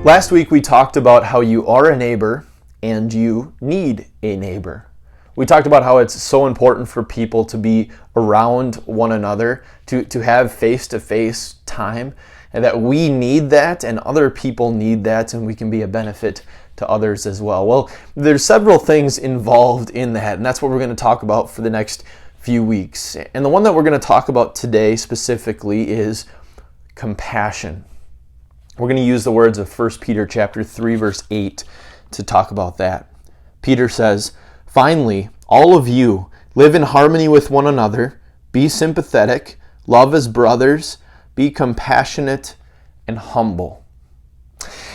Last week we talked about how you are a neighbor and you need a neighbor. We talked about how it's so important for people to be around one another, to have face-to-face time, and that we need that and other people need that, and we can be a benefit to others as well. Well, there's several things involved in that, and that's what we're going to talk about for the next few weeks. And the one that we're going to talk about today specifically is compassion. We're going to use the words of 1 Peter chapter 3, verse 8 to talk about that. Peter says, "Finally, all of you live in harmony with one another, be sympathetic, love as brothers, be compassionate and humble."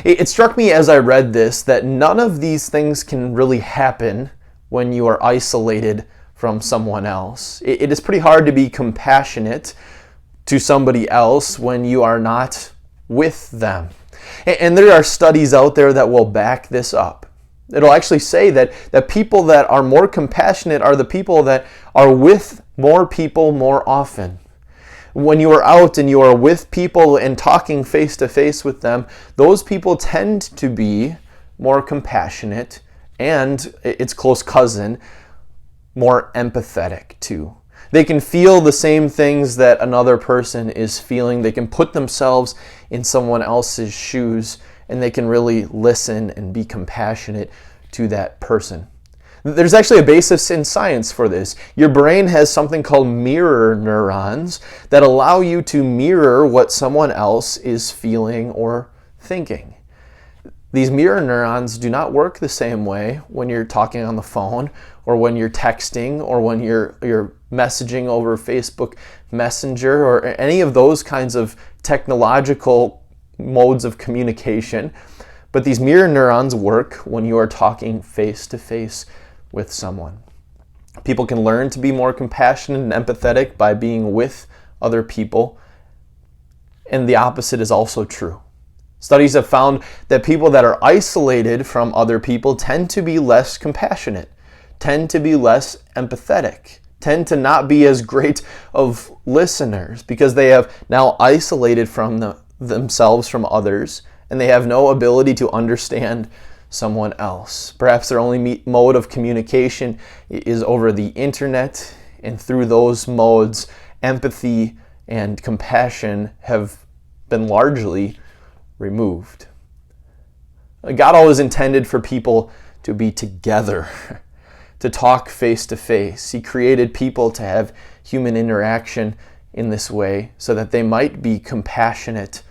It struck me as I read this that none of these things can really happen when you are isolated from someone else. It is pretty hard to be compassionate to somebody else when you are not with them. And there are studies out there that will back this up. It'll actually say that people that are more compassionate are the people that are with more people more often. When you are out and you are with people and talking face to face with them, those people tend to be more compassionate and, its close cousin, more empathetic too. They can feel the same things that another person is feeling. They can put themselves in someone else's shoes, and they can really listen and be compassionate to that person. There's actually a basis in science for this. Your brain has something called mirror neurons that allow you to mirror what someone else is feeling or thinking. These mirror neurons do not work the same way when you're talking on the phone or when you're texting or when you're messaging over Facebook Messenger or any of those kinds of technological modes of communication. But these mirror neurons work when you are talking face to face with someone. People can learn to be more compassionate and empathetic by being with other people, and the opposite is also true. Studies have found that people that are isolated from other people tend to be less compassionate, tend to be less empathetic, tend to not be as great of listeners because they have now isolated from themselves from others, and they have no ability to understand someone else. Perhaps their only mode of communication is over the internet, and through those modes, empathy and compassion have been largely removed. God always intended for people to be together, to talk face to face. He created people to have human interaction in this way so that they might be compassionate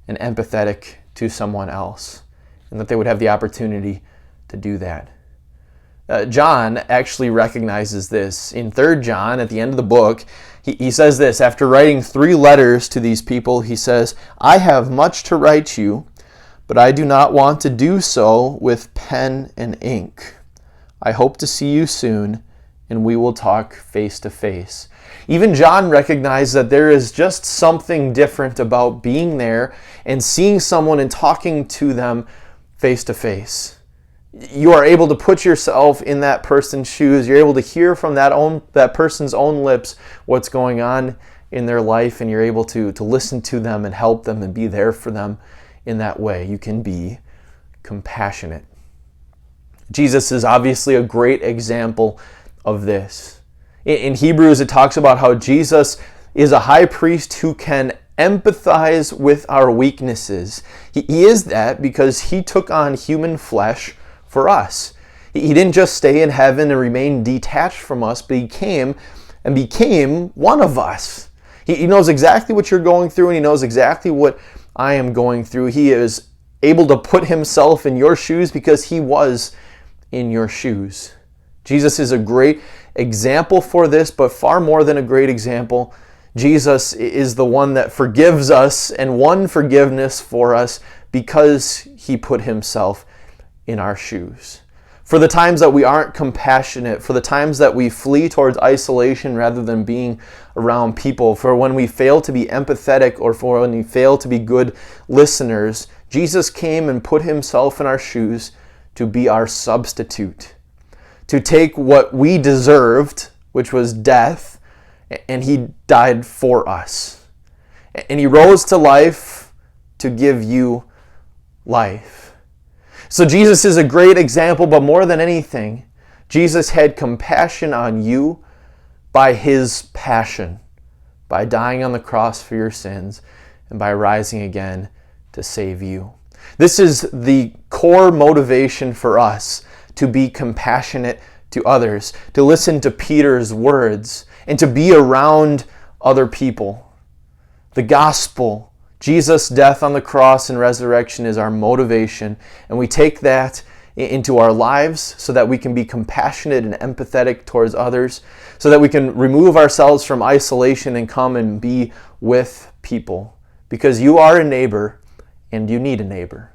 and empathetic to someone else, and that they would have the opportunity to do that. John actually recognizes this. In 3 John, at the end of the book, he says this. After writing 3 letters to these people, he says, "I have much to write you, but I do not want to do so with pen and ink. I hope to see you soon, and we will talk face to face." Even John recognized that there is just something different about being there and seeing someone and talking to them face to face. You are able to put yourself in that person's shoes. You're able to hear from that person's own lips what's going on in their life, and you're able to listen to them and help them and be there for them in that way. You can be compassionate. Jesus is obviously a great example of this. In Hebrews, it talks about how Jesus is a high priest who can empathize with our weaknesses. He is that because he took on human flesh for us. He didn't just stay in heaven and remain detached from us, but he came and became one of us. He knows exactly what you're going through, and he knows exactly what I am going through. He is able to put himself in your shoes because he was in your shoes. Jesus is a great example for this, but far more than a great example, Jesus is the one that forgives us and won forgiveness for us because he put himself in our shoes. For the times that we aren't compassionate, for the times that we flee towards isolation rather than being around people, for when we fail to be empathetic or for when we fail to be good listeners, Jesus came and put himself in our shoes to be our substitute, to take what we deserved, which was death, and he died for us. And he rose to life to give you life. So Jesus is a great example, but more than anything, Jesus had compassion on you by his passion, by dying on the cross for your sins, and by rising again to save you. This is the core motivation for us to be compassionate to others, to listen to Peter's words, and to be around other people. The gospel, Jesus' death on the cross and resurrection is our motivation, and we take that into our lives so that we can be compassionate and empathetic towards others, so that we can remove ourselves from isolation and come and be with people. Because you are a neighbor, and you need a neighbor.